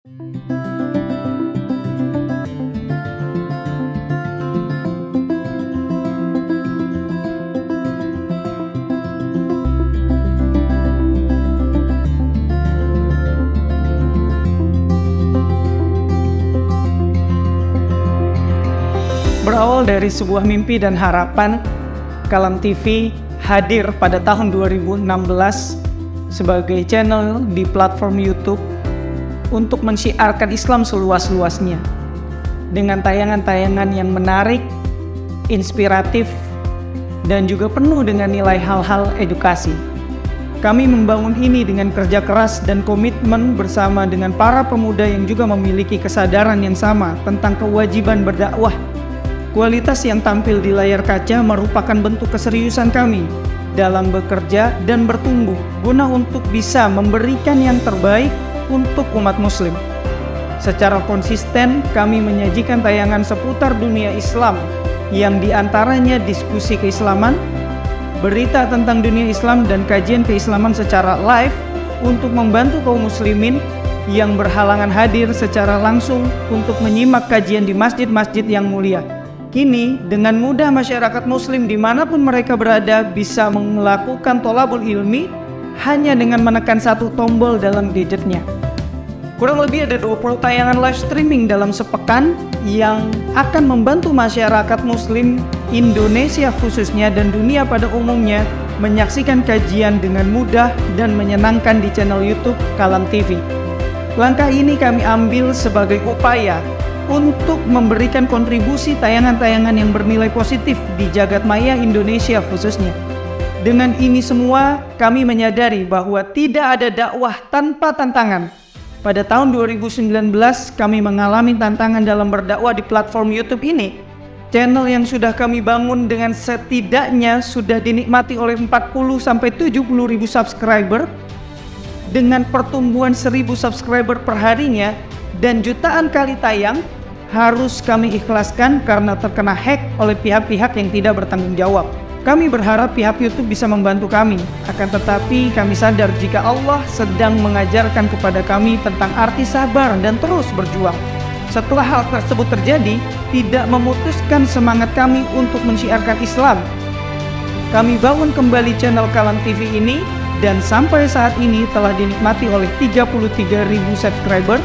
Berawal dari sebuah mimpi dan harapan, Kalam TV hadir pada tahun 2016 sebagai channel di platform YouTube untuk mensyiarkan Islam seluas-luasnya dengan tayangan-tayangan yang menarik, inspiratif, dan juga penuh dengan nilai hal-hal edukasi. Kami membangun ini dengan kerja keras dan komitmen bersama dengan para pemuda yang juga memiliki kesadaran yang sama tentang kewajiban berdakwah. Kualitas yang tampil di layar kaca merupakan bentuk keseriusan kami dalam bekerja dan bertumbuh guna untuk bisa memberikan yang terbaik untuk umat muslim. Secara konsisten kami menyajikan tayangan seputar dunia Islam yang diantaranya diskusi keislaman, berita tentang dunia Islam dan kajian keislaman secara live untuk membantu kaum muslimin yang berhalangan hadir secara langsung untuk menyimak kajian di masjid-masjid yang mulia. Kini, dengan mudah masyarakat muslim dimanapun mereka berada bisa melakukan tholabul ilmi hanya dengan menekan satu tombol dalam gadgetnya. Kurang lebih ada 20 tayangan live streaming dalam sepekan yang akan membantu masyarakat muslim Indonesia khususnya dan dunia pada umumnya menyaksikan kajian dengan mudah dan menyenangkan di channel YouTube Kalam TV. Langkah ini kami ambil sebagai upaya untuk memberikan kontribusi tayangan-tayangan yang bernilai positif di jagat maya Indonesia khususnya. Dengan ini semua, kami menyadari bahwa tidak ada dakwah tanpa tantangan. Pada tahun 2019, kami mengalami tantangan dalam berdakwah di platform YouTube ini. Channel yang sudah kami bangun dengan setidaknya sudah dinikmati oleh 40-70 ribu subscriber dengan pertumbuhan 1000 subscriber per harinya dan jutaan kali tayang harus kami ikhlaskan karena terkena hack oleh pihak-pihak yang tidak bertanggung jawab. Kami berharap pihak YouTube bisa membantu kami, akan tetapi kami sadar jika Allah sedang mengajarkan kepada kami tentang arti sabar dan terus berjuang. Setelah hal tersebut terjadi, tidak memutuskan semangat kami untuk mensyiarkan Islam. Kami bangun kembali channel Kalam TV ini dan sampai saat ini telah dinikmati oleh 33.000 subscriber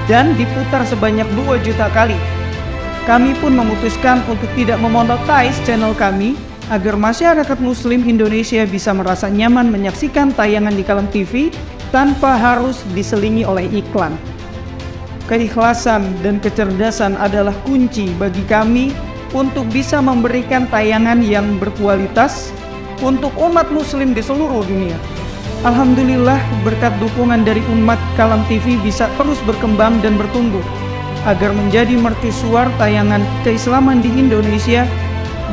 dan diputar sebanyak 2 juta kali. Kami pun memutuskan untuk tidak memonetize channel kami agar masyarakat muslim Indonesia bisa merasa nyaman menyaksikan tayangan di Kalam TV tanpa harus diselingi oleh iklan. Keikhlasan dan kecerdasan adalah kunci bagi kami untuk bisa memberikan tayangan yang berkualitas untuk umat muslim di seluruh dunia. Alhamdulillah, berkat dukungan dari umat, Kalam TV bisa terus berkembang dan bertumbuh agar menjadi mercusuar tayangan keislaman di Indonesia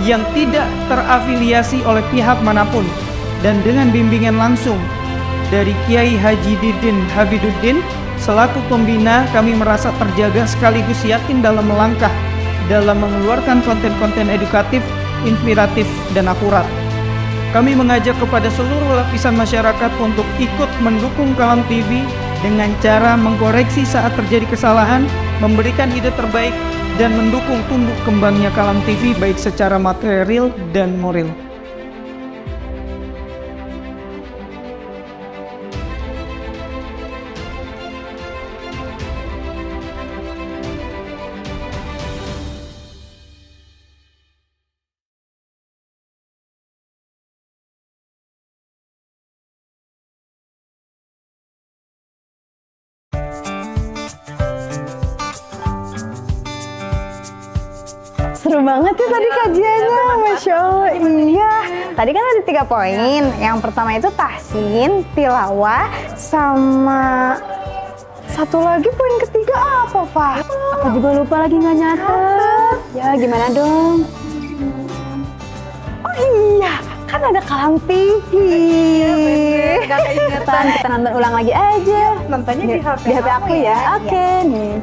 yang tidak terafiliasi oleh pihak manapun, dan dengan bimbingan langsung dari Kiai Haji Didin Habiduddin selaku pembina, kami merasa terjaga sekaligus yakin dalam melangkah dalam mengeluarkan konten-konten edukatif, inspiratif, dan akurat. Kami mengajak kepada seluruh lapisan masyarakat untuk ikut mendukung Kalam TV dengan cara mengkoreksi saat terjadi kesalahan, memberikan ide terbaik, dan mendukung tumbuh kembangnya Kalam TV baik secara material dan moral. Seru banget ya tadi kajiannya, Masya Allah. Iya, tadi kan ada 3 poin. Yang pertama itu tahsin, tilawah, sama satu lagi poin ketiga apa, Pak? Aku juga lupa lagi nggak nyatet. Ya gimana dong? Oh iya, kan ada Kalam TV. Iya bener, gak keingetan. Kita nonton ulang lagi aja. Nontonnya di HP, aku ya. Oke, nih.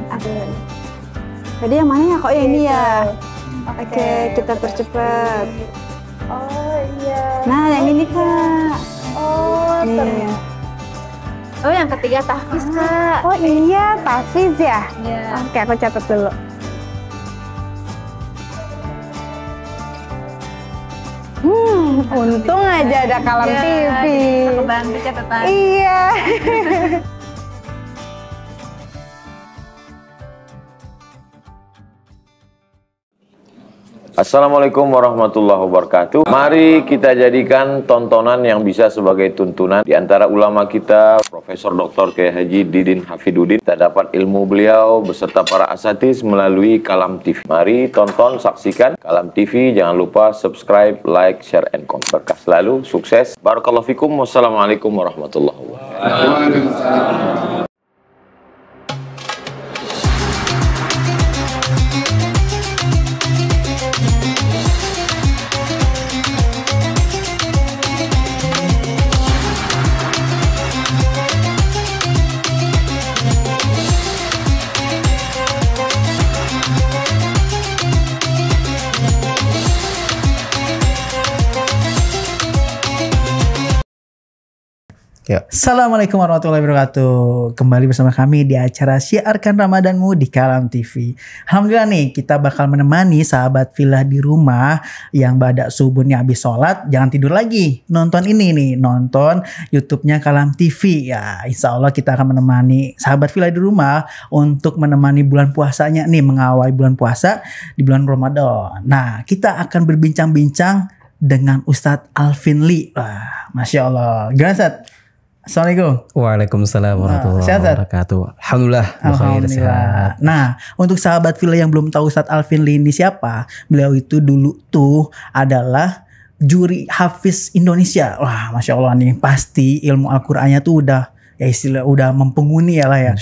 Tadi yang mana ya? Kok ya ini ya? Oke, kita percepat. Oh iya. Nah, yang ini Kak. Oh, nih. Oh, yang ketiga tahfiz, Kak. Oh iya, tahfiz ya? Iya. Oke, aku catat dulu. Untung aja ada Kalam Iya, TV. jadi bisa kebantu catatan. Iya. Assalamualaikum warahmatullahi wabarakatuh. Mari kita jadikan tontonan yang bisa sebagai tuntunan. Di antara ulama kita, Profesor Dr. Kiai Haji Didin Hafidudin, kita dapat ilmu beliau beserta para asatiz melalui Kalam TV. Mari tonton, saksikan Kalam TV. Jangan lupa subscribe, like, share, and comment. Berkah selalu, sukses. Barakallahu fikum. Wassalamualaikum warahmatullahi wabarakatuh. Assalamualaikum warahmatullahi wabarakatuh. Kembali bersama kami di acara Syiarkan Ramadanmu di Kalam TV. Alhamdulillah nih, kita bakal menemani sahabat villa di rumah yang badak subuhnya habis sholat, jangan tidur lagi. Nonton ini nih, nonton YouTube-nya Kalam TV. Ya, insya Allah kita akan menemani sahabat villa di rumah untuk menemani bulan puasanya nih, mengawali bulan puasa di bulan Ramadan. Nah, kita akan berbincang-bincang dengan Ustadz Alvin Lee. Wah, Masya Allah. Gimana, Ustadz? Assalamualaikum. Waalaikumsalam warahmatullahi wabarakatuh. Alhamdulillah. Alhamdulillah. Nah, untuk sahabat villa yang belum tahu Ustadz Alvin Lee ini siapa, beliau itu dulu tuh adalah juri hafiz Indonesia. Wah, Masya Allah nih, pasti ilmu Al-Qur'annya tuh udah udah mempenghuni ya lah ya.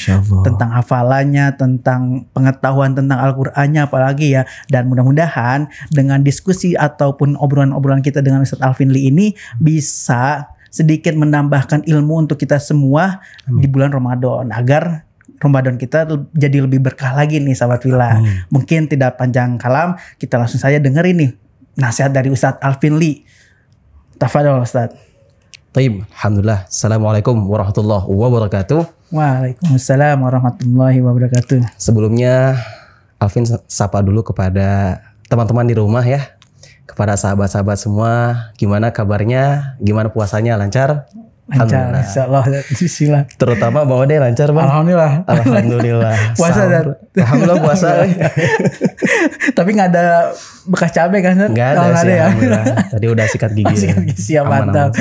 Tentang hafalannya, tentang pengetahuan tentang Al-Qur'annya apalagi ya. Dan mudah-mudahan dengan diskusi ataupun obrolan-obrolan kita dengan Ustadz Alvin Lee ini bisa sedikit menambahkan ilmu untuk kita semua di bulan Ramadan, agar Ramadan kita jadi lebih berkah lagi nih sahabat villa. Mungkin tidak panjang kalam, kita langsung saja dengerin nih nasihat dari Ustadz Alvin Lee. Tafadhol Ustadz. Taib, alhamdulillah. Assalamualaikum warahmatullahi wabarakatuh. Waalaikumsalam warahmatullahi wabarakatuh. Sebelumnya Alvin sapa dulu kepada teman-teman di rumah ya. Kepada sahabat-sahabat semua, gimana kabarnya? Gimana puasanya? Lancar? Lancar, insyaallah. Bismillah. Terutama Bang Ode lancar, Bang? Alhamdulillah. Alhamdulillah. Puasa, Alhamdulillah puasa. Tapi nggak ada bekas cabai kan? Nggak ada sih, ya. alhamdulillah. Tadi udah sikat gigi. Sikat gigi, siap, mantap.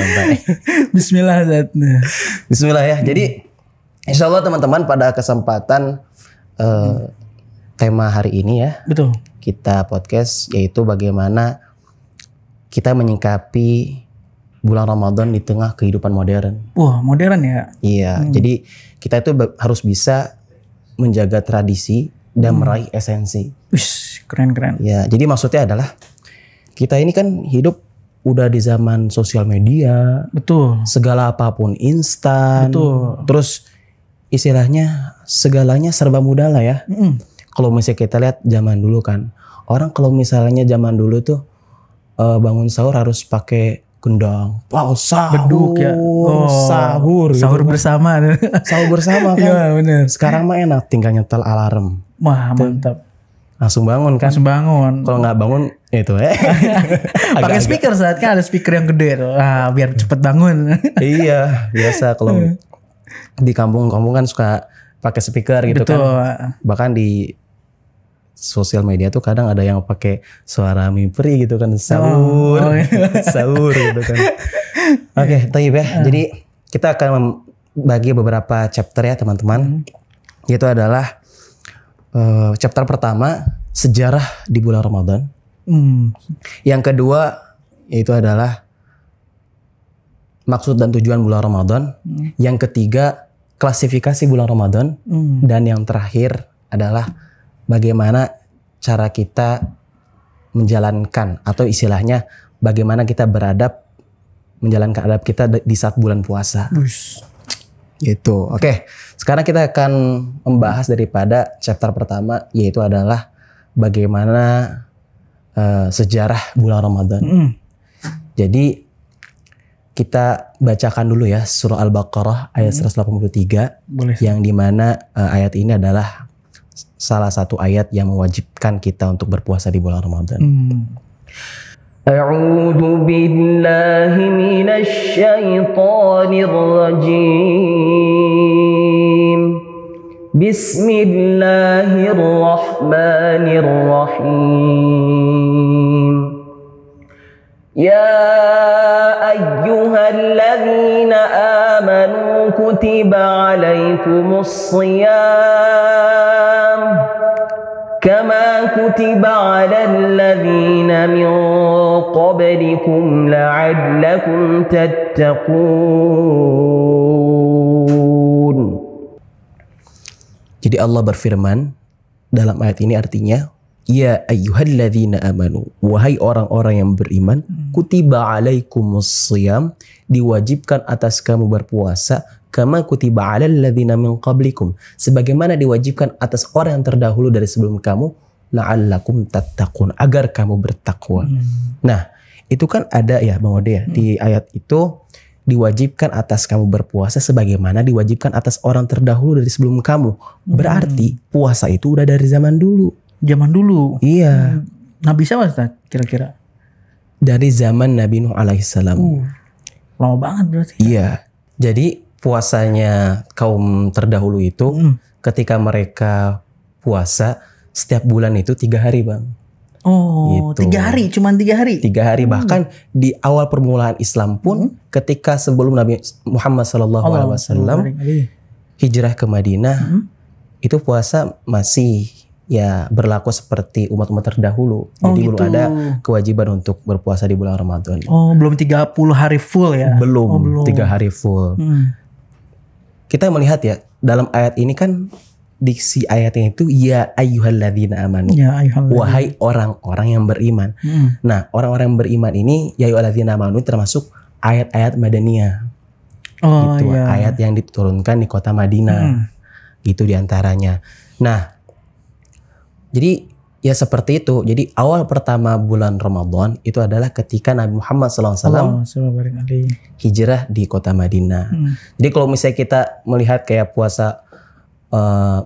Bismillah. Bismillah ya. Jadi insya Allah teman-teman pada kesempatan tema hari ini ya. Betul. Kita podcast yaitu bagaimana kita menyikapi bulan Ramadan di tengah kehidupan modern. Wah, modern ya? Iya, jadi kita itu harus bisa menjaga tradisi dan meraih esensi. Wih, keren-keren. Ya, jadi maksudnya adalah kita ini kan hidup udah di zaman sosial media. Betul. Segala apapun instan. Betul. Terus istilahnya segalanya serba mudah lah ya. Kalau misalnya kita lihat zaman dulu kan, orang kalau misalnya zaman dulu tuh bangun sahur harus pakai gendang, sahur, beduk ya, sahur gitu bersama, sahur bersama kan. Iya benar. Sekarang mah enak, tinggal nyetel alarm. Wah mantap. Langsung bangun kan? Langsung bangun. Kalau nggak bangun itu pakai speaker saat kan ada speaker yang gede tuh, biar cepet bangun. Iya biasa kalau di kampung-kampung kan suka pakai speaker gitu. Betul. Kan. Bahkan di sosial media tuh kadang ada yang pakai suara mimpi gitu kan, sahur, sahur gitu kan. Oke, taib ya. Jadi kita akan bagi beberapa chapter ya teman-teman. Yaitu adalah chapter pertama sejarah di bulan Ramadan. Yang kedua yaitu adalah maksud dan tujuan bulan Ramadan. Yang ketiga klasifikasi bulan Ramadan. Dan yang terakhir adalah bagaimana cara kita menjalankan atau istilahnya bagaimana kita beradab menjalankan adab kita di saat bulan puasa. Gitu. Oke, sekarang kita akan membahas daripada chapter pertama yaitu adalah bagaimana sejarah bulan Ramadan. Jadi kita bacakan dulu ya surah Al-Baqarah ayat 183. Boleh. Yang dimana ayat ini adalah salah satu ayat yang mewajibkan kita untuk berpuasa di bulan Ramadan. A'udzu billahi minasy syaithanir rajim. Bismillahirrahmanirrahim. Ya ayyuhalladzina amanu kutiba alaikumus shiyam kama kutiba alal ladzina min qablikum la'allakum tattaqun. Jadi Allah berfirman dalam ayat ini artinya, ya ayyuhalladzina amanu, wahai orang-orang yang beriman, kutiba alaikumus shiyam, diwajibkan atas kamu berpuasa, kama kutiba alal ladzina min qablikum, sebagaimana diwajibkan atas orang yang terdahulu dari sebelum kamu, la'allakum tattaqun, agar kamu bertakwa. Nah, itu kan ada ya Bang Ode ya, di ayat itu diwajibkan atas kamu berpuasa sebagaimana diwajibkan atas orang terdahulu dari sebelum kamu. Berarti puasa itu udah dari zaman dulu. Zaman dulu. Iya. Nabi siapa Ustaz kira-kira? Dari zaman Nabi Nuh alaihissalam. Lama banget berarti. Iya. Jadi puasanya kaum terdahulu itu ketika mereka puasa setiap bulan itu 3 hari Bang. Oh, gitu. 3 hari, cuman 3 hari. 3 hari bahkan di awal permulaan Islam pun ketika sebelum Nabi Muhammad SAW hijrah ke Madinah itu puasa masih ya berlaku seperti umat-umat terdahulu. Jadi gitu. belum ada kewajiban untuk berpuasa di bulan Ramadan. Oh, belum 30 hari full ya? Belum 3 hari full. Kita melihat ya dalam ayat ini kan diksi ayatnya itu ya ayyuhalladzina amanu. Ya ayyuhalladzina. Wahai orang-orang yang beriman. Nah, orang-orang yang beriman ini ya ayyuhalladzina amanu termasuk ayat-ayat Madaniyah. Oh, gitu, iya. ayat yang diturunkan di kota Madinah. Gitu diantaranya. Nah, jadi ya seperti itu. Jadi awal pertama bulan Ramadan itu adalah ketika Nabi Muhammad SAW hijrah di kota Madinah. Jadi kalau misalnya kita melihat kayak puasa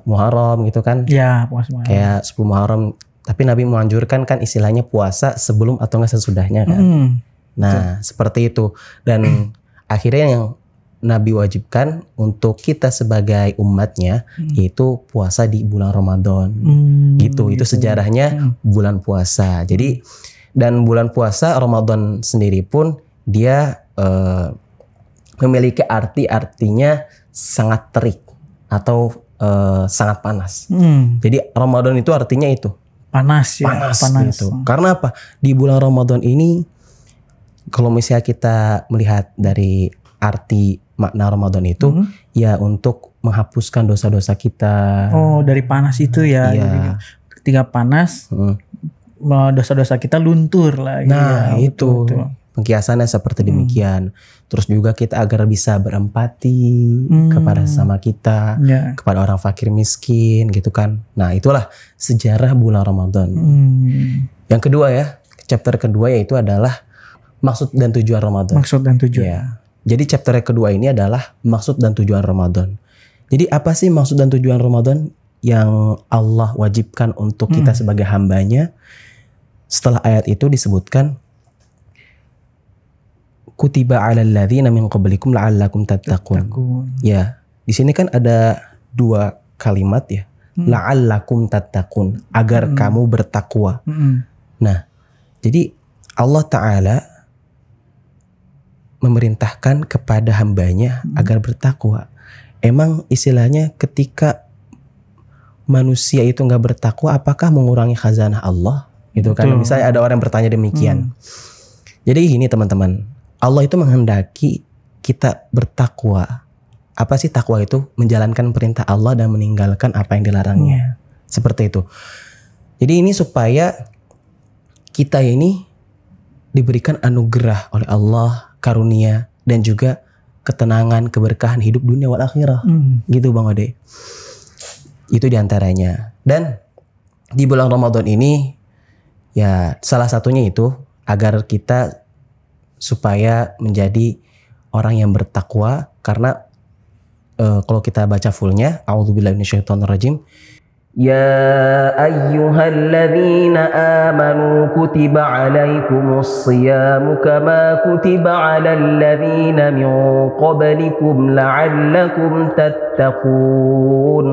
Muharram gitu kan, ya puasa Muharram. Kayak 10 Muharram, tapi Nabi menganjurkan kan istilahnya puasa sebelum atau enggak sesudahnya kan. Nah seperti itu. Dan akhirnya yang Nabi wajibkan untuk kita sebagai umatnya yaitu puasa di bulan Ramadan. Gitu. Itu sejarahnya bulan puasa. Jadi dan bulan puasa Ramadan sendiri pun dia memiliki artinya sangat terik atau sangat panas. Jadi Ramadan itu artinya itu panas ya. Panas. Gitu. Karena apa? Di bulan Ramadan ini kalau misalnya kita melihat dari arti makna Ramadan itu ya untuk menghapuskan dosa-dosa kita. Oh, dari panas itu ya. Iya. Jadi ketika panas dosa-dosa kita luntur lah. Nah, ya, itu. betul. Pengkiasannya seperti demikian. Terus juga kita agar bisa berempati kepada sesama kita, kepada orang fakir miskin gitu kan. Nah, itulah sejarah bulan Ramadan. Yang kedua ya, chapter kedua yaitu adalah maksud dan tujuan Ramadan. Maksud dan tujuan. Ya. Jadi chapter kedua ini adalah maksud dan tujuan Ramadan. Jadi apa sih maksud dan tujuan Ramadan yang Allah wajibkan untuk kita sebagai hambanya? Setelah ayat itu disebutkan kutiba 'alal ladzina min qablikum la'allakum tattaqun. Ya, di sini kan ada 2 kalimat ya. La'allakum tattaqun, agar kamu bertakwa. Nah, jadi Allah Ta'ala memerintahkan kepada hambanya agar bertakwa. Emang istilahnya ketika manusia itu nggak bertakwa, apakah mengurangi khazanah Allah? Gitu kan? Misalnya ada orang yang bertanya demikian. Jadi gini teman-teman, Allah itu menghendaki kita bertakwa. Apa sih takwa itu? Menjalankan perintah Allah dan meninggalkan apa yang dilarangnya. Seperti itu. Jadi ini supaya kita ini diberikan anugerah oleh Allah, karunia, dan juga ketenangan, keberkahan hidup dunia wal akhirah. Gitu Bang Ode. Itu diantaranya. Dan di bulan Ramadan ini ya salah satunya itu agar kita supaya menjadi orang yang bertakwa, karena kalau kita baca fullnya, a'udzubillahi minasyaitonirrajim. Ya ayyuhalladzina amanu kutiba alaikumus siyamu kama kutiba alal ladzina min qablikum la'allakum tattaqun.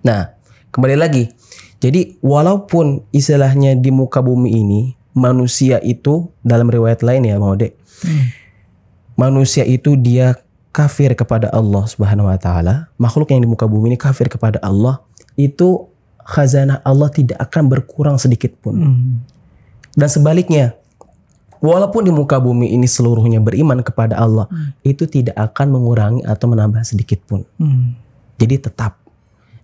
Nah, kembali lagi. Jadi walaupun istilahnya di muka bumi ini manusia itu, dalam riwayat lain ya Maude, manusia itu dia kafir kepada Allah Subhanahu wa taala, makhluk yang di muka bumi ini kafir kepada Allah, itu khazanah Allah tidak akan berkurang sedikit pun. Dan sebaliknya, walaupun di muka bumi ini seluruhnya beriman kepada Allah, itu tidak akan mengurangi atau menambah sedikit pun. Jadi tetap.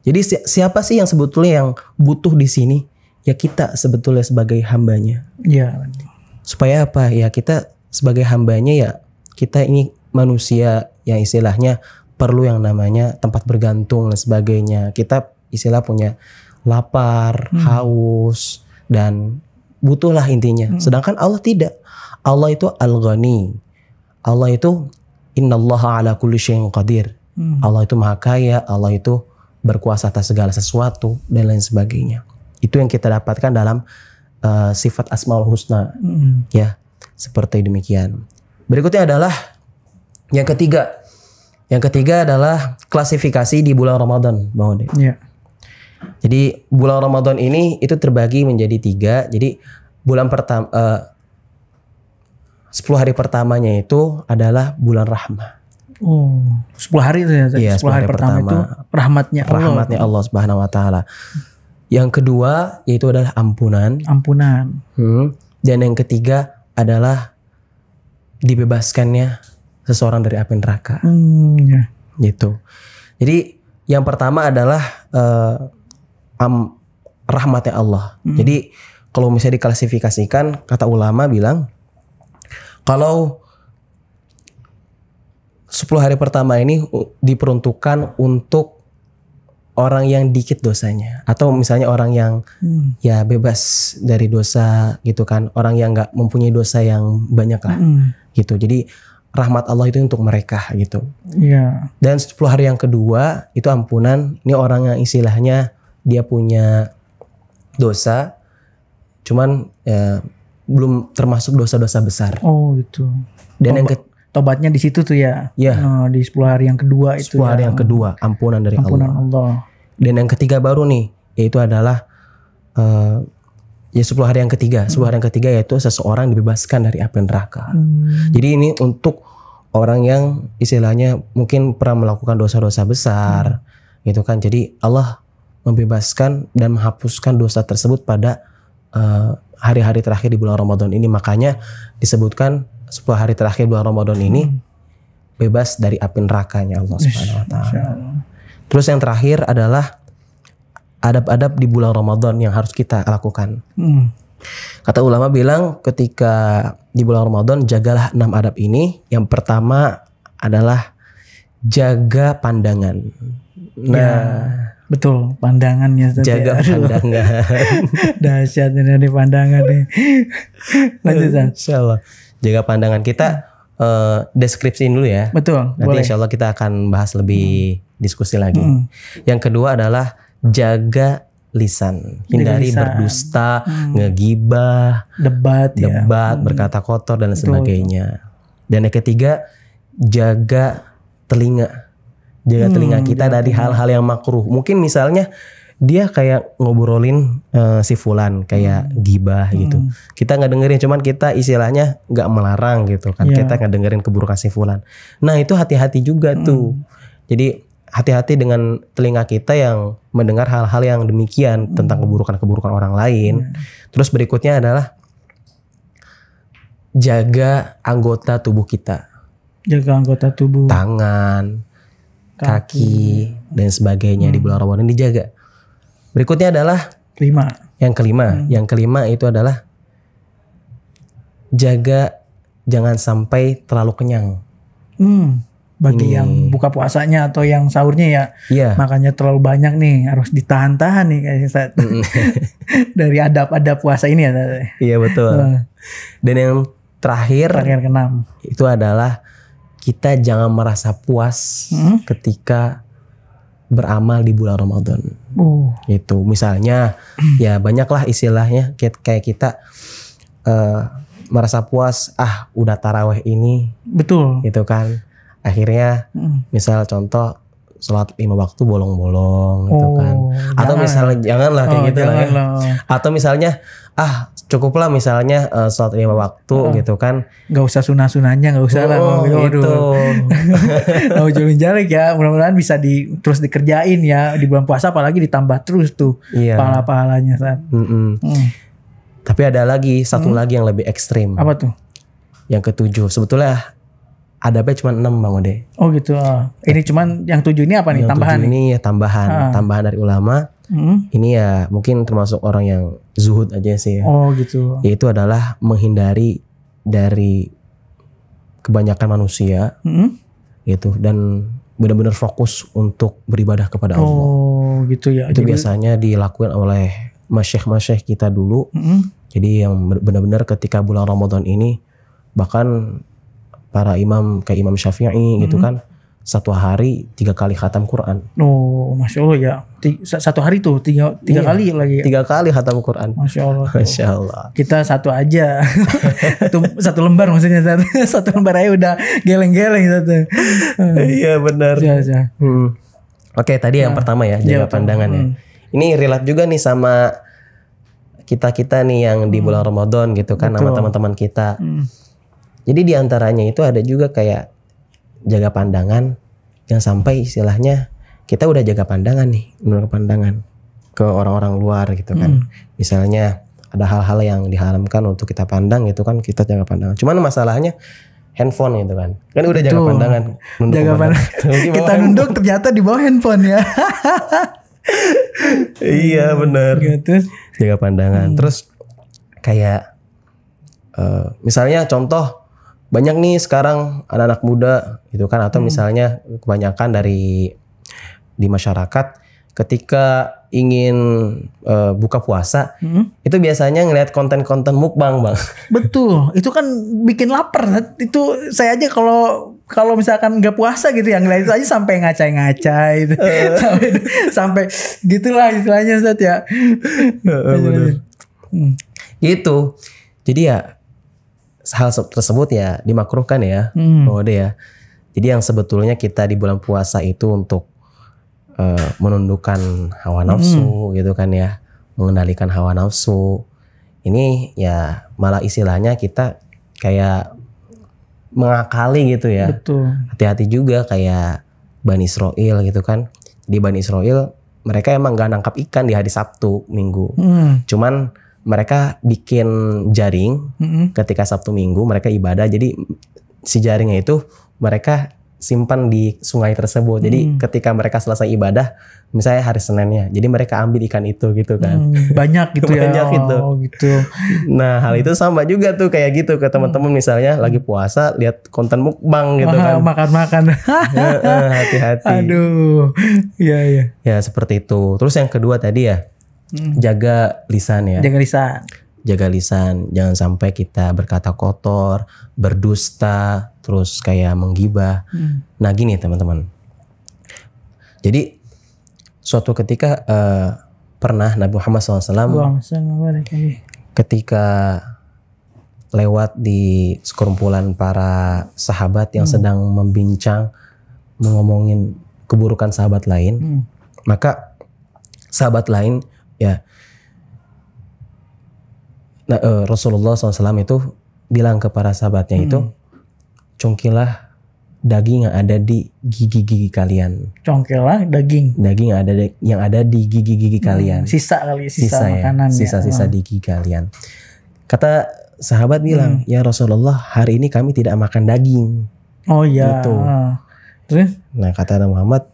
Jadi siapa sih yang sebetulnya yang butuh di sini? Ya kita sebetulnya sebagai hambanya. Ya. Supaya apa? Ya kita sebagai hambanya, ya kita ini manusia yang istilahnya perlu yang namanya tempat bergantung dan sebagainya. Kita istilah punya lapar, haus, dan butuhlah intinya. Sedangkan Allah tidak. Allah itu Al-Ghani. Allah itu Innallaha ala kulli syai'in qadir. Allah itu maha kaya, Allah itu berkuasa atas segala sesuatu, dan lain sebagainya. Itu yang kita dapatkan dalam sifat Asmaul Husna. Ya, seperti demikian. Berikutnya adalah yang ketiga. Yang ketiga adalah klasifikasi di bulan Ramadan, Bang Ode. Ya. Jadi bulan Ramadan ini itu terbagi menjadi 3. Jadi bulan pertama 10 hari pertamanya itu adalah bulan rahmah. Oh, 10 hari itu ya. Iya, 10 hari pertama itu rahmatnya Allah. Rahmatnya Allah Subhanahu wa taala. Yang kedua yaitu adalah ampunan. Ampunan. Dan yang ketiga adalah dibebaskannya seseorang dari api neraka. Ya. Gitu. Jadi yang pertama adalah rahmatnya Allah. Jadi kalau misalnya diklasifikasikan, kata ulama bilang kalau 10 hari pertama ini diperuntukkan untuk orang yang dikit dosanya, atau misalnya orang yang ya bebas dari dosa gitu kan, orang yang nggak mempunyai dosa yang banyak lah gitu. Jadi rahmat Allah itu untuk mereka gitu. Iya. Dan 10 hari yang kedua itu ampunan. Ini orang yang istilahnya dia punya dosa, cuman ya, belum termasuk dosa-dosa besar. Oh gitu. Dan yang tobatnya di situ tuh ya. Ya. Di 10 hari yang kedua itu. 10 hari yang kedua ampunan dari Allah. Dan yang ketiga baru nih, yaitu adalah ya 10 hari yang ketiga. 10 hari yang ketiga yaitu seseorang dibebaskan dari api neraka. Jadi ini untuk orang yang istilahnya mungkin pernah melakukan dosa-dosa besar, gitu kan. Jadi Allah membebaskan dan menghapuskan dosa tersebut pada hari-hari terakhir di bulan Ramadan ini. Makanya disebutkan 10 hari terakhir bulan Ramadan ini bebas dari api nerakanya Allah Subhanahu wa taala. Terus yang terakhir adalah adab-adab di bulan Ramadan yang harus kita lakukan. Kata ulama bilang ketika di bulan Ramadan jagalah 6 adab ini. Yang pertama adalah jaga pandangan. Nah, ya, betul, pandangannya tadi. Jaga pandangan. Dahsyat ini di pandangan nih. Lanjut, Insyaallah. Jaga pandangan kita. Deskripsiin dulu ya. Betul. Nanti insya Allah kita akan bahas lebih diskusi lagi. Yang kedua adalah jaga lisan, hindari berdusta, ngegibah, debat, berkata kotor dan sebagainya. Dan yang ketiga jaga telinga, telinga kita dari hal-hal yang makruh. Mungkin misalnya dia kayak ngobrolin si fulan kayak gibah gitu. Kita nggak dengerin, cuman kita istilahnya nggak melarang gitu kan. Kita nggak dengerin keburukan si fulan. Nah itu hati-hati juga tuh. Jadi hati-hati dengan telinga kita yang mendengar hal-hal yang demikian tentang keburukan-keburukan orang lain. Terus berikutnya adalah jaga anggota tubuh kita. Jaga anggota tubuh. Tangan, kaki dan sebagainya di bulan Ramadan dijaga. Berikutnya adalah yang kelima itu adalah jaga jangan sampai terlalu kenyang. Bagi yang buka puasanya atau yang sahurnya ya, makanya terlalu banyak nih, harus ditahan-tahan nih kayaknya dari adab-adab puasa ini ya. Iya betul. Dan yang terakhir ke-6 itu adalah kita jangan merasa puas ketika beramal di bulan Ramadan. Gitu. Misalnya ya banyaklah istilahnya kayak kita merasa puas, udah taraweh ini. Betul. Gitu kan. Akhirnya misal contoh sholat 5 waktu bolong-bolong gitu kan. Atau misalnya janganlah kayak gitu lah ya. Atau misalnya cukuplah misalnya sholat 5 waktu gitu kan. Gak usah sunah-sunahnya, gak usah lah. Gitu. Mau jalan-jalan ya, mudah-mudahan bisa terus dikerjain ya di bulan puasa, apalagi ditambah terus tuh pahala-pahalanya saat. Tapi ada lagi satu lagi yang lebih ekstrim. Apa tuh? Yang ke-7. Sebetulnya adabnya cuma 6 Bang Ode. Oh gitu. Ini cuman yang 7 ini apa nih? Yang Tambahan 7 ini ya tambahan dari ulama. Ini ya mungkin termasuk orang yang zuhud aja sih ya. Oh gitu. Yaitu adalah menghindari dari kebanyakan manusia gitu, dan benar-benar fokus untuk beribadah kepada Allah. Oh gitu ya. Itu biasanya dilakukan oleh masyayikh kita dulu. Jadi yang benar-benar ketika bulan Ramadan ini, bahkan para imam kayak Imam Syafi'i gitu kan, satu hari 3 kali khatam Quran. Oh, Masya Allah ya. Satu hari tuh tiga kali lagi. 3 kali khatam Quran. Masya Allah. Masya Allah. Kita satu aja. satu lembar maksudnya. Satu lembar aja udah geleng-geleng satu. Iya benar. Ya. Oke, tadi yang pertama ya, jaga pandangan ya. Ini relate juga nih sama kita nih yang di bulan Ramadan gitu kan, sama teman-teman kita. Jadi diantaranya itu ada juga kayak jaga pandangan yang sampai istilahnya kita udah jaga pandangan nih, menurut pandangan ke orang-orang luar gitu kan. Misalnya ada hal-hal yang diharamkan untuk kita pandang gitu kan, kita jaga pandangan. Cuman masalahnya handphone gitu kan. Kan udah jaga pandangan. Jaga pandangan. Kita nunduk ternyata di bawah handphone ya. Iya benar. Gitu. Jaga pandangan. Terus kayak misalnya contoh, banyak nih sekarang anak-anak muda gitu kan, atau misalnya kebanyakan di masyarakat ketika ingin buka puasa itu biasanya ngeliat konten-konten mukbang Bang. Betul, itu kan bikin lapar. Itu saya aja kalau misalkan nggak puasa gitu ya, ngeliat itu aja sampai ngacai-ngacai gitu. sampai gitulah istilahnya Ustaz ya. Gitu. Jadi ya hal tersebut ya dimakruhkan ya, ya. Jadi yang sebetulnya kita di bulan puasa itu untuk menundukkan hawa nafsu gitu kan ya, mengendalikan hawa nafsu. Ini ya malah istilahnya kita kayak mengakali gitu ya. Betul. Hati-hati juga kayak Bani Israel gitu kan. Di Bani Israel mereka emang gak nangkap ikan di hari Sabtu Minggu. Cuman mereka bikin jaring ketika Sabtu Minggu mereka ibadah. Jadi si jaringnya itu mereka simpan di sungai tersebut. Jadi ketika mereka selesai ibadah, misalnya hari Seninnya, jadi mereka ambil ikan itu gitu kan. Banyak gitu ya. Banyak gitu. Oh, gitu. Nah hal itu sama juga tuh kayak gitu ke teman-teman misalnya lagi puasa lihat konten mukbang gitu kan. Makan-makan. Hati-hati. Aduh. Iya. Ya seperti itu. Terus yang kedua tadi ya, jaga lisan ya. Jaga lisan, jangan sampai kita berkata kotor, berdusta, terus kayak menggibah. Nah gini teman-teman. Jadi suatu ketika pernah Nabi Muhammad SAW ketika lewat di sekumpulan para sahabat yang sedang membincang, ngomongin keburukan sahabat lain, maka sahabat lain ya, Rasulullah SAW itu bilang ke para sahabatnya itu, congkilah daging yang ada di gigi-gigi kalian. Congkilah daging yang ada di gigi-gigi kalian. Sisa makanan ya. Sisa di gigi kalian. Kata sahabat bilang, ya Rasulullah, hari ini kami tidak makan daging. Oh iya. Gitu. Terus? Nah kata Muhammad,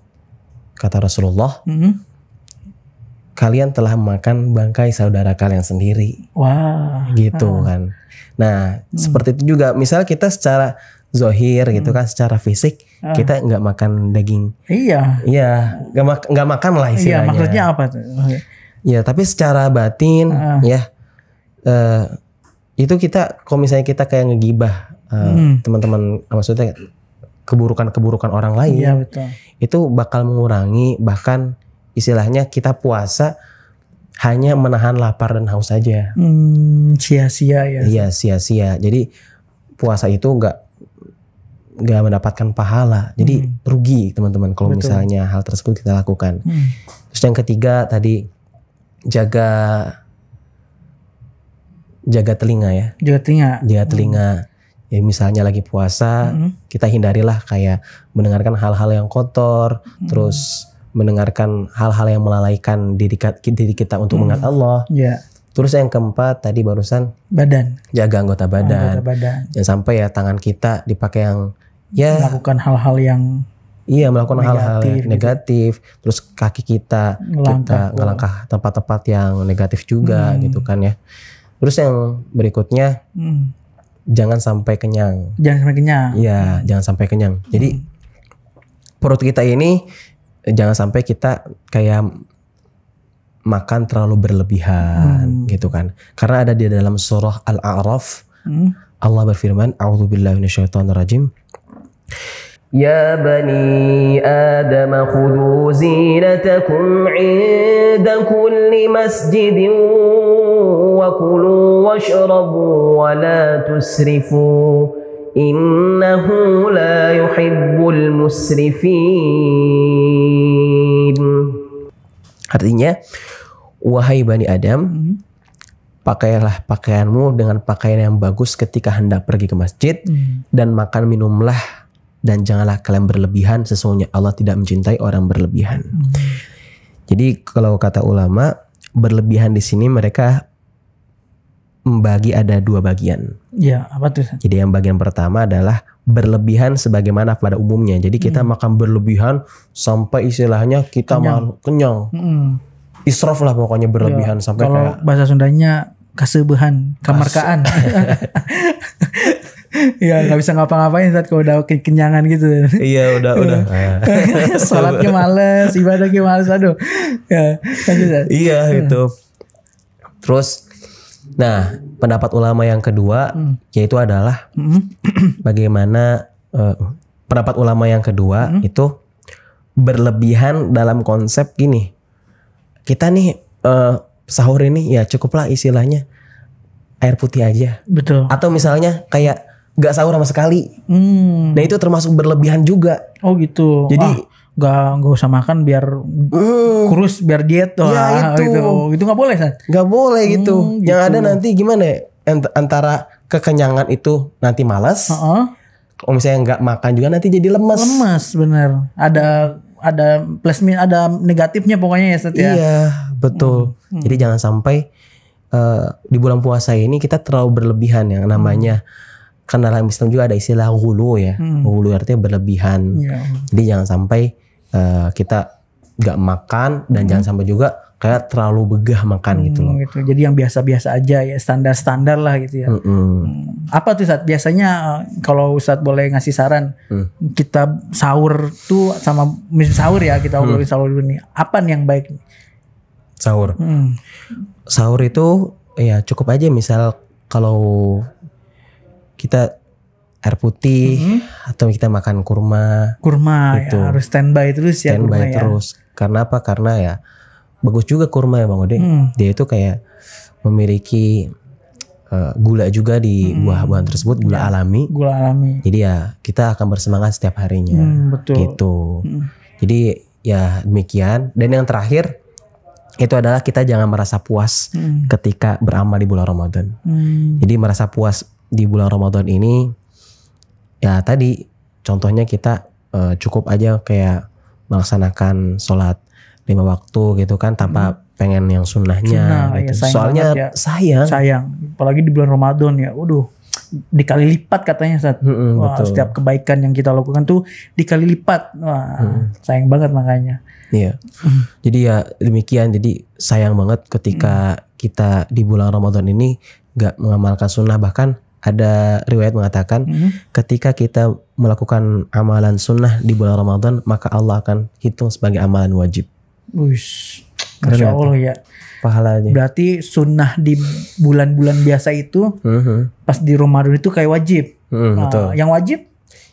kata Rasulullah, kalian telah makan bangkai saudara kalian sendiri. Wah. Gitu kan. Nah seperti itu juga. Misal kita secara zohir gitu kan, secara fisik kita nggak makan daging. Iya. Nggak makan lah istilahnya. Iya, maksudnya apa tuh? Ya tapi secara batin ya itu kita, kalau misalnya kita kayak ngegibah teman-teman, maksudnya keburukan-keburukan orang lain. Iya betul. Itu bakal mengurangi, bahkan istilahnya kita puasa hanya menahan lapar dan haus saja. Sia-sia ya. Iya, sia-sia. Jadi puasa itu nggak mendapatkan pahala. Jadi rugi teman-teman kalau misalnya hal tersebut kita lakukan. Terus yang ketiga tadi jaga telinga ya. Jaga telinga. Ya misalnya lagi puasa, kita hindarilah kayak mendengarkan hal-hal yang kotor, terus mendengarkan hal-hal yang melalaikan diri kita untuk mengingat Allah. Iya. Terus yang keempat tadi barusan Badan. jaga anggota badan. Jangan sampai ya tangan kita dipakai yang melakukan hal-hal yang melakukan hal-hal negatif. Terus kaki kita ngelangkah tempat-tempat yang negatif juga gitu kan ya. Terus yang berikutnya jangan sampai kenyang. Iya, jangan sampai kenyang. Jadi perut kita ini jangan sampai kita kayak makan terlalu berlebihan gitu kan. Karena ada di dalam surah Al-A'raf Allah berfirman, A'udzubillahi minasyaitonirrajim. Ya bani Adam khudhu zinatakum 'inda kulli masjidin wa kulu washrabu wa la tusrifu innahu la yuhibbul musrifin. Artinya, wahai Bani Adam, pakailah pakaianmu dengan pakaian yang bagus ketika hendak pergi ke masjid, dan makan minumlah, dan janganlah kalian berlebihan, sesungguhnya Allah tidak mencintai orang berlebihan. Jadi kalau kata ulama, berlebihan di sini mereka membagi ada dua bagian. Iya, apa tuh? Jadi yang bagian pertama adalah berlebihan sebagaimana pada umumnya. Jadi kita makan berlebihan sampai istilahnya kita kenyang. Israf lah pokoknya berlebihan sampai kalau kayak bahasa Sundanya kasebehan, kamarkaan. Ya nggak bisa ngapa-ngapain saat kalau udah kenyangan gitu. Iya udah. Sholatnya males, ibadahnya males, aduh. Ya, lanjut. Iya gitu. Terus, nah pendapat ulama yang kedua yaitu adalah bagaimana pendapat ulama yang kedua itu berlebihan dalam konsep gini. Kita nih sahur ini ya cukuplah istilahnya air putih aja. Betul. Atau misalnya kayak gak sahur sama sekali. Nah itu termasuk berlebihan juga. Oh gitu. Jadi gak usah makan biar kurus, biar diet tuh. Ya itu. Itu gak boleh kan? Gak boleh gitu. Gitu. Yang ada nanti gimana ya? Antara kekenyangan itu nanti malas. Kalau misalnya gak makan juga nanti jadi lemes. Lemes bener. Ada plus minus, ada negatifnya pokoknya ya Seth ya. Iya betul. Jadi jangan sampai di bulan puasa ini kita terlalu berlebihan yang namanya. Karena dalam Islam juga ada istilah ghulu ya. Ghulu artinya berlebihan. Jadi jangan sampai kita gak makan dan jangan sampai juga kayak terlalu begah makan gitu loh. Gitu. Jadi yang biasa-biasa aja ya, standar-standar lah gitu ya. Apa tuh Ustadz? Biasanya kalau Ustadz boleh ngasih saran, kita sahur tuh sama sahur ya, kita obrolin sahur dulu nih. Apa nih yang baik? Sahur. Sahur itu ya cukup aja misal kalau kita air putih atau kita makan kurma gitu. Ya harus standby terus ya. Standby terus. Ya. Karena apa? Karena ya bagus juga kurma ya Bang Ode. Dia itu kayak memiliki gula juga di buah-buahan tersebut, gula alami. Gula alami. Jadi ya kita akan bersemangat setiap harinya. Betul. Gitu. Jadi ya demikian. Dan yang terakhir itu adalah kita jangan merasa puas ketika beramal di bulan Ramadan. Jadi merasa puas di bulan Ramadan ini ya tadi contohnya kita cukup aja kayak melaksanakan sholat 5 waktu gitu kan tanpa pengen yang sunnahnya gitu. Ya, soalnya ya. sayang apalagi di bulan Ramadan ya. Dikali lipat katanya Ustaz. Wah, betul. Setiap kebaikan yang kita lakukan tuh dikali lipat. Wah, sayang banget makanya. Iya. Jadi ya demikian. Jadi sayang banget ketika kita di bulan Ramadan ini gak mengamalkan sunnah. Bahkan ada riwayat mengatakan ketika kita melakukan amalan sunnah di bulan Ramadan maka Allah akan hitung sebagai amalan wajib. Wush, Masya Allah ya. Pahalanya. Berarti sunnah di bulan-bulan biasa itu pas di Ramadan itu kayak wajib. Betul. Yang wajib?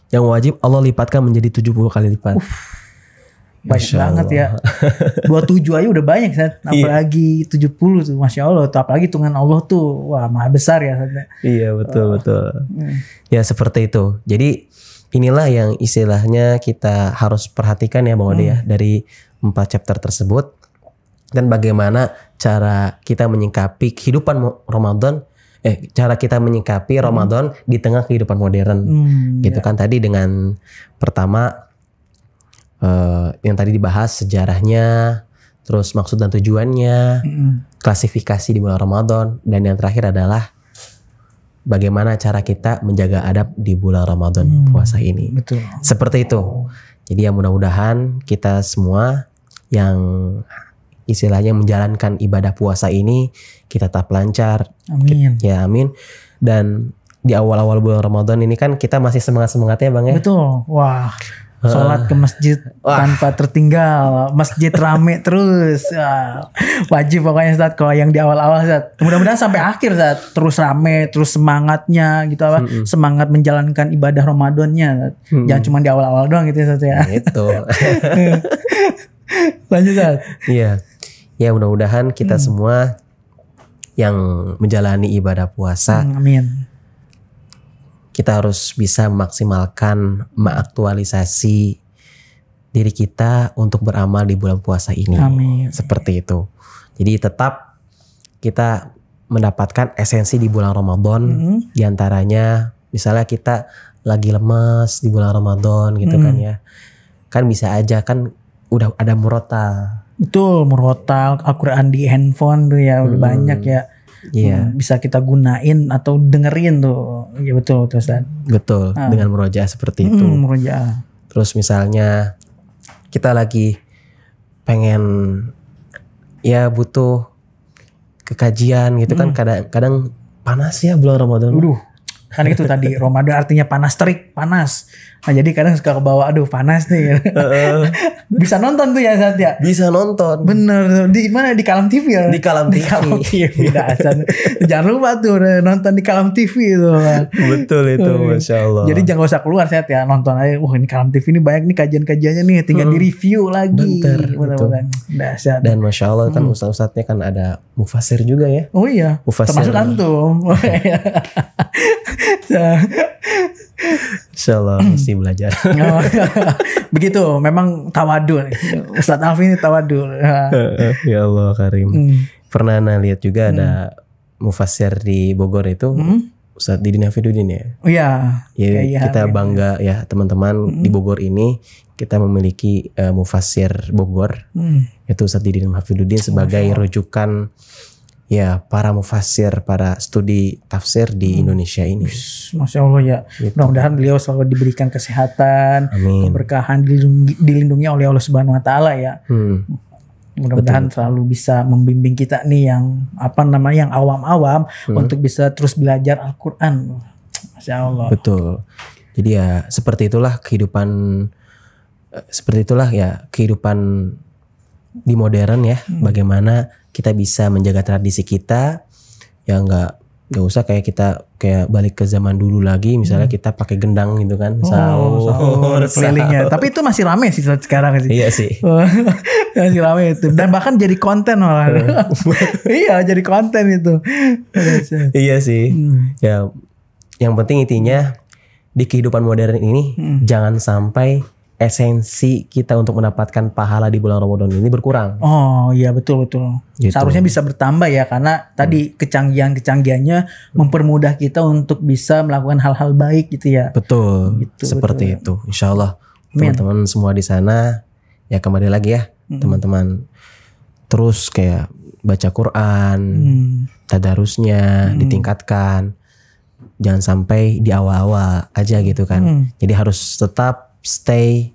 Yang wajib Allah lipatkan menjadi 70 kali lipat. Banyak Masya banget Allah. ya. 27 aja udah banyak Sat. Apalagi 70 tuh, Masya Allah tuh. Apalagi hitungan Allah tuh, wah maha besar ya Sat. Iya betul. Ya seperti itu. Jadi inilah yang istilahnya kita harus perhatikan ya Bang Ode ya dari 4 chapter tersebut, dan bagaimana cara kita menyikapi kehidupan Ramadan, cara kita menyikapi Ramadan di tengah kehidupan modern. Gitu kan tadi dengan pertama yang tadi dibahas sejarahnya, terus maksud dan tujuannya, klasifikasi di bulan Ramadan, dan yang terakhir adalah bagaimana cara kita menjaga adab di bulan Ramadan puasa ini. Betul. Seperti itu. Jadi ya mudah-mudahan kita semua yang istilahnya menjalankan ibadah puasa ini kita tetap lancar. Amin. Ya amin. Dan di awal-awal bulan Ramadan ini kan kita masih semangat-semangatnya Bang ya. Betul. Wah. Sholat ke masjid tanpa tertinggal, masjid rame terus. Wah, wajib pokoknya Ustaz kalau yang di awal-awal Ustaz. Mudah-mudahan sampai akhir Ustaz, terus rame, terus semangatnya gitu apa? Semangat menjalankan ibadah Ramadannya. Jangan cuma di awal-awal doang gitu Ustaz ya. Itu. Lanjut Ustaz. Iya. Ya mudah-mudahan kita semua yang menjalani ibadah puasa, Amin. kita harus bisa memaksimalkan mengaktualisasi diri kita untuk beramal di bulan puasa ini. Amin. Seperti itu. Jadi tetap kita mendapatkan esensi di bulan Ramadan. Di antaranya misalnya kita lagi lemes di bulan Ramadan gitu kan ya. Kan bisa aja kan udah ada murotal. Betul, murotal Al-Quran di handphone tuh ya udah banyak ya. Iya. Bisa kita gunain atau dengerin tuh. Iya betul Ustaz. Betul, dengan murojaah seperti itu. Murojaah. Terus misalnya kita lagi pengen ya butuh kekajian gitu kan, kadang panas ya bulan Ramadan. Waduh. Kan itu tadi Ramadan artinya panas terik, panas. Nah, jadi kadang suka kebawa aduh panas nih. Bisa nonton tuh ya Ustaz ya. Bisa nonton. Bener, di mana di Kalam TV ya? Di Kalam TV. Kalam TV. Jangan lupa tuh nonton di Kalam TV itu. Betul itu, Masya Allah. Jadi jangan usah keluar Set ya, nonton aja. Wah ini Kalam TV ini banyak nih kajian-kajiannya nih, tinggal di review lagi. Bener. Dahsyat. Dan Masya Allah kan ustaz-ustaznya kan ada mufasir juga ya. Oh iya, Mufasir. termasuk antum. Insya Allah mesti belajar. Begitu, memang tawadhu. Ustadz Alfi ini tawadhu. Ya Allah Karim. Pernah lihat juga ada mufasir di Bogor itu, Ustadz Didin Hafidudin ya. Oh iya. Ya, kita bangga ya teman-teman di Bogor ini kita memiliki mufasir Bogor, yaitu Ustadz Didin Hafidudin sebagai rujukan ya para mufasir, para studi tafsir di Indonesia ini. Masya Allah ya. Mudah-mudahan beliau selalu diberikan kesehatan, Amin. keberkahan, dilindungi oleh Allah Subhanahu Wa Taala ya. Mudah-mudahan selalu bisa membimbing kita nih yang yang awam-awam untuk bisa terus belajar Al-Quran. Masya Allah. Betul. Jadi ya seperti itulah kehidupan di modern ya. Bagaimana kita bisa menjaga tradisi kita, ya nggak usah kayak balik ke zaman dulu lagi, misalnya kita pakai gendang gitu kan, sahur kelilingnya. Tapi itu masih rame sih sekarang sih. Iya sih. Masih rame itu, dan bahkan jadi konten malah. Iya jadi konten itu. Iya sih. Ya yang penting intinya di kehidupan modern ini jangan sampai esensi kita untuk mendapatkan pahala di bulan Ramadan ini berkurang. Oh iya betul. Gitu. Seharusnya bisa bertambah ya, karena tadi kecanggihannya mempermudah kita untuk bisa melakukan hal-hal baik gitu ya. Betul. Gitu, Seperti itu. Insya Allah Amin. teman-teman semua di sana ya kembali lagi ya teman-teman terus kayak baca Quran, tadarusnya ditingkatkan. Jangan sampai di awal-awal aja gitu kan. Jadi harus tetap stay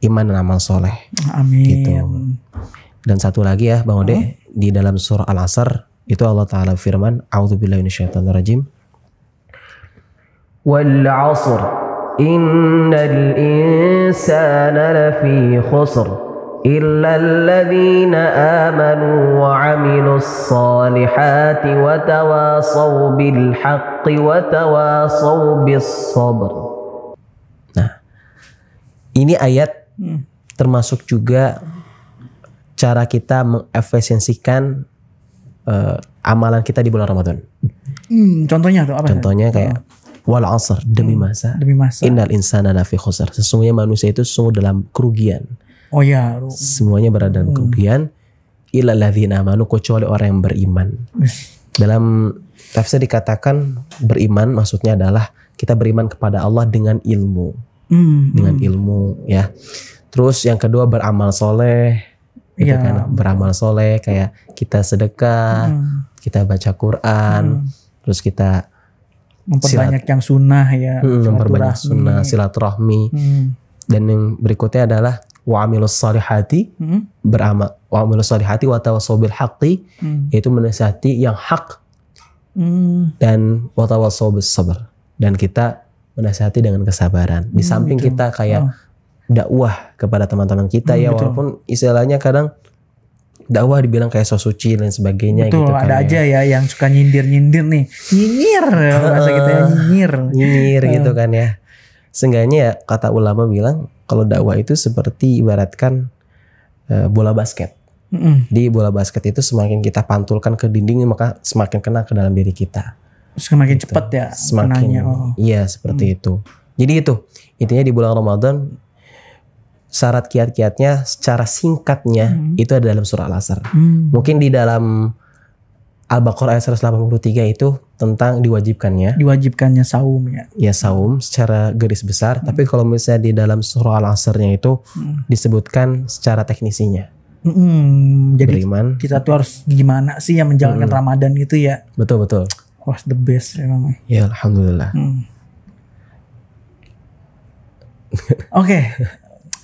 iman dan amal soleh. Amin. Gitu. Dan satu lagi ya Bang Ode, di dalam surah Al-Asr itu Allah Ta'ala firman, A'udzubillahi minasyaitonirrajim. Wal 'asr innal insana lafi khusr illa alladhina amanu wa 'amilus salihati wa tawasaw bil haqqi wa tawasaw bis sabr. Ini ayat termasuk juga cara kita mengefisiensikan amalan kita di bulan Ramadan. Contohnya tuh apa? Contohnya kayak wal asr, demi masa. Demi masa. Innal insana lafi khusr. Sesungguhnya manusia itu sungguh dalam kerugian. Oh ya. Semuanya berada dalam kerugian. Illa ladzina amanu, kecuali orang yang beriman. Dalam tafsir dikatakan beriman maksudnya adalah kita beriman kepada Allah dengan ilmu. Dengan ilmu ya. Terus yang kedua beramal soleh. Gitu kan, beramal soleh kayak kita sedekah, kita baca Quran, terus kita memperbanyak yang sunnah ya, memperbanyak sunnah, silaturahmi. Dan yang berikutnya adalah wa'amilus salihati, beramal wa'amilus salihati wa tawassaw bil haqqi, yaitu menasihati yang hak, dan wa tawassaw bis sabr, dan kita menasihati dengan kesabaran. Di samping kita kayak dakwah kepada teman-teman kita ya, walaupun istilahnya kadang dakwah dibilang kayak so suci dan sebagainya. Betul, gitu kan, ada aja ya yang suka nyindir-nyindir nih. Nyinyir bahasa kita ya, nyinyir gitu kan ya. Seenggaknya ya kata ulama bilang kalau dakwah itu seperti ibaratkan bola basket. Di bola basket itu semakin kita pantulkan ke dinding maka semakin kena ke dalam diri kita. Semakin gitu. Cepat ya semakin kenanya. Iya seperti itu. Jadi itu intinya di bulan Ramadan syarat kiat-kiatnya secara singkatnya itu ada dalam surah Al-Asr. Mungkin di dalam Al-Baqarah ayat 183 itu tentang diwajibkannya saum ya. Ya saum secara garis besar, tapi kalau misalnya di dalam surah Al-Asr-nya itu disebutkan secara teknisinya. Jadi beriman. Kita tuh harus gimana sih yang menjalankan Ramadan itu ya. Betul. Wah, the best emang. Ya alhamdulillah. Oke.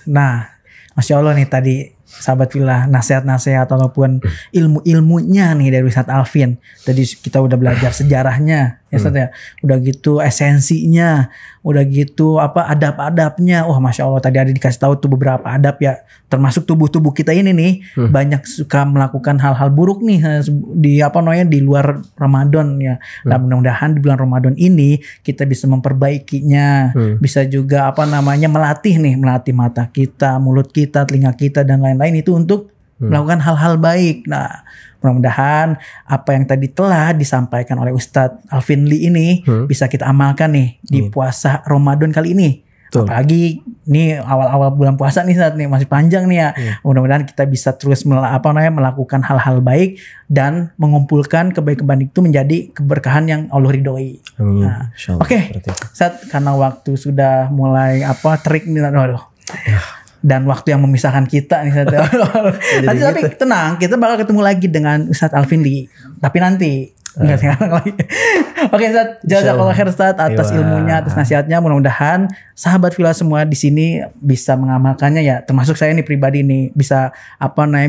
Nah, Masya Allah nih tadi sahabat Villa, nasihat-nasihat ataupun ilmu-ilmunya nih dari Ustadz Alvin. Tadi kita udah belajar sejarahnya, ya Ustadz ya. Udah gitu esensinya, udah gitu apa adab-adabnya. Wah Masya Allah tadi ada dikasih tahu tuh beberapa adab ya. Termasuk tubuh-tubuh kita ini nih banyak suka melakukan hal-hal buruk nih di di luar Ramadan ya. Nah mudah-mudahan di bulan Ramadan ini kita bisa memperbaikinya, bisa juga melatih mata kita, mulut kita, telinga kita dan lain-lain itu untuk melakukan hal-hal baik. Nah mudah-mudahan apa yang tadi telah disampaikan oleh Ustadz Alvin Lee ini bisa kita amalkan nih di puasa Ramadan kali ini. Apalagi ini awal-awal bulan puasa nih saat nih masih panjang nih ya. Mudah-mudahan kita bisa terus melakukan hal-hal baik dan mengumpulkan kebaikan itu menjadi keberkahan yang Allah ridhoi. Nah, Oke. Saat karena waktu sudah mulai terik nih dan waktu yang memisahkan kita nih saat. Tapi tenang, kita bakal ketemu lagi dengan Ustadz Alvin Lee. Tapi nanti enggak sekarang lagi. Oke, Ustadz, jazakallahu khair Ustadz atas ilmunya, atas nasihatnya. Mudah-mudahan sahabat Villa semua di sini bisa mengamalkannya ya. Termasuk saya nih pribadi nih bisa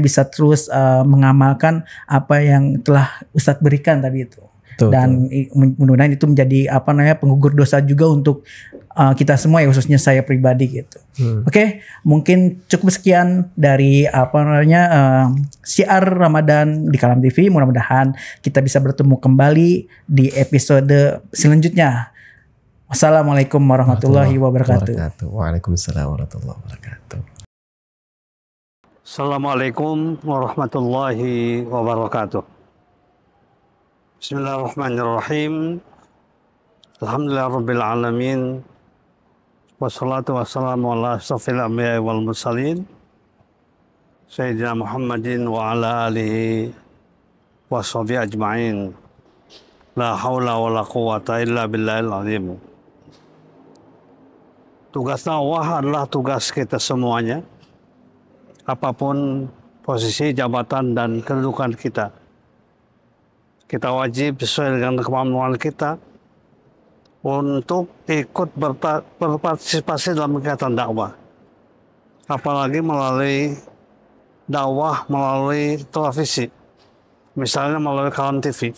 bisa terus mengamalkan apa yang telah Ustadz berikan tadi itu. Dan mudah-mudahan itu menjadi penggugur dosa juga untuk kita semua ya, khususnya saya pribadi gitu. Oke, mungkin cukup sekian dari syiar Ramadan di Kalam TV. Mudah-mudahan kita bisa bertemu kembali di episode selanjutnya. Wassalamualaikum warahmatullahi wabarakatuh. Waalaikumsalam warahmatullahi wabarakatuh. Assalamualaikum warahmatullahi wabarakatuh. Bismillahirrahmanirrahim. Alhamdulillah rabbil alamin. Wassalatu wassalamu ala asyrafil anbiya'i wal mursalin Sayyidina Muhammadin wa ala alihi wa sahbihi ajma'in. La hawla wa la quwata illa billahil azim. Tugas dakwah adalah tugas kita semuanya, apapun posisi, jabatan dan kedudukan kita. Kita wajib sesuai dengan kemampuan kita untuk ikut berpartisipasi dalam kegiatan dakwah. Apalagi melalui dakwah melalui televisi, misalnya melalui Kalam TV.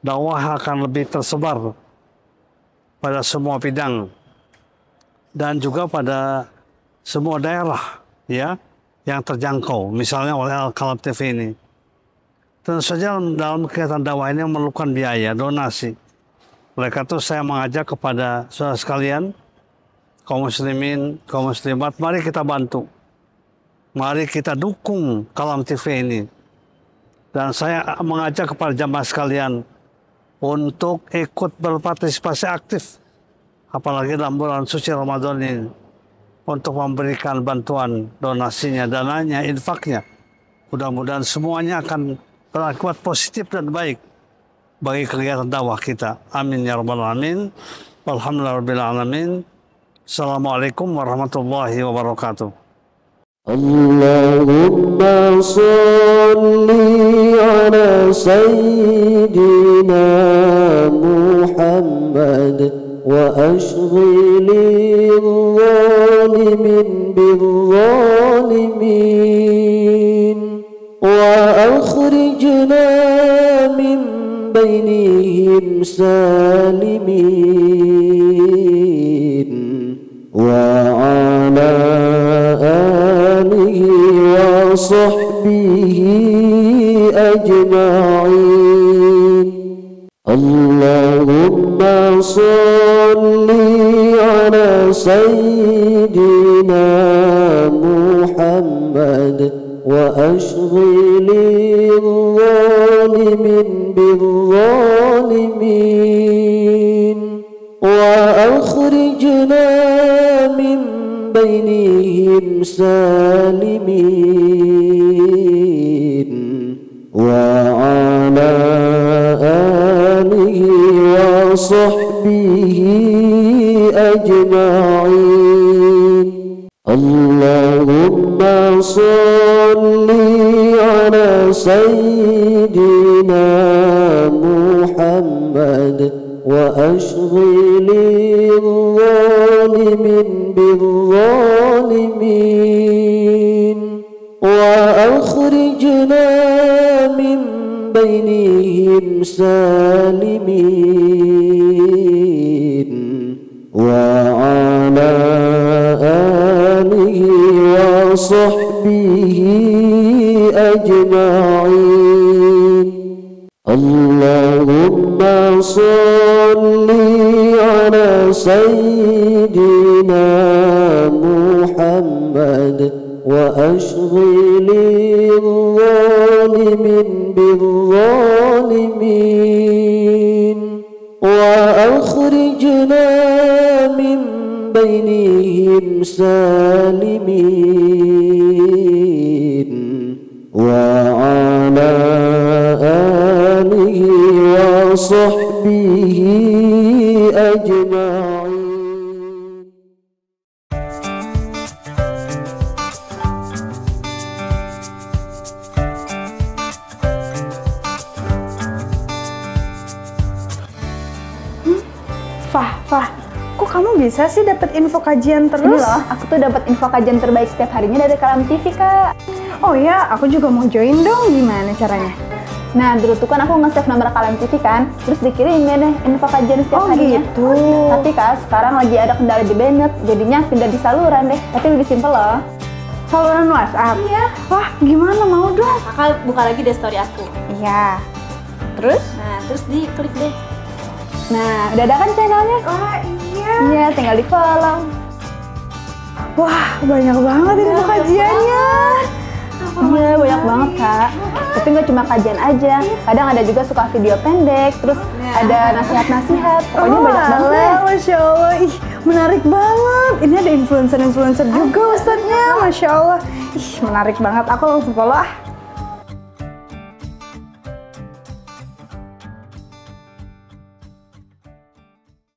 Dakwah akan lebih tersebar pada semua bidang dan juga pada semua daerah ya yang terjangkau, misalnya oleh Kalam TV ini. Tentu saja dalam kegiatan dakwah ini memerlukan biaya, donasi. Oleh karena itu saya mengajak kepada saudara sekalian kaum muslimin, kaum muslimat, mari kita bantu. Mari kita dukung Kalam TV ini. Dan saya mengajak kepada jamaah sekalian untuk ikut berpartisipasi aktif, apalagi dalam bulan suci Ramadan ini, untuk memberikan bantuan donasinya, dananya, infaknya. Mudah-mudahan semuanya akan berakibat positif dan baik bagi kegiatan dakwah kita. Amin ya rabbal alamin. Walhamdulillahirabbil alamin. Assalamualaikum warahmatullahi wabarakatuh. Allahumma salli ala sayyidina Muhammad wa ashghili zalimin bizzalimin wa akhrijna min bainihim salimin wa ala alihi wa sahbihi ajma'in. Allahumma salli ala sayyidina Muhammad wa ashghili zalimin bizzalimin wa akhrijna min bainihim salimin wa ala alihi wa sahbihi ajma'in. Allahumma salli ala sayyidina Muhammad wa ashghili zalimin bizzalimin wa akhrijna min bainihim salimin wa ala alihi wa sahbihi ajma'in. Allahumma salli ala sayyidina Muhammad wa ashghili zalimin bizzalimin wa akhrijna min bainihim salimin wa ala alihi wa sahbihi ajma'in. Fah, kok kamu bisa sih dapat info kajian terus? Ini loh, aku tuh dapat info kajian terbaik setiap harinya dari Kalam TV, Kak. Oh ya, aku juga mau join dong. Gimana caranya? Nah, dulu tuh kan aku nge-save nomor Kalam TV kan, terus dikirimin deh info kajian setiap harinya. Gitu. Tapi Kak, sekarang lagi ada kendala di Bennett, jadinya pindah di saluran deh. Tapi lebih simpel loh. Saluran WhatsApp? Iya. Wah, gimana mau dong? Kakak buka lagi deh story aku. Iya. Terus? Nah, terus diklik deh. Nah, udah ada kan channelnya? Wah, iya. Iya, tinggal di follow. Wah, banyak banget info kajiannya. Iya, banyak banget, Kak. Tapi nggak cuma kajian aja. Kadang ada juga suka video pendek, terus ada nasihat-nasihat. Pokoknya banyak banget deh. Masya Allah, ih menarik banget. Ini ada influencer-influencer juga ustadznya, Masya Allah. Ih, menarik banget. Aku langsung follow ah.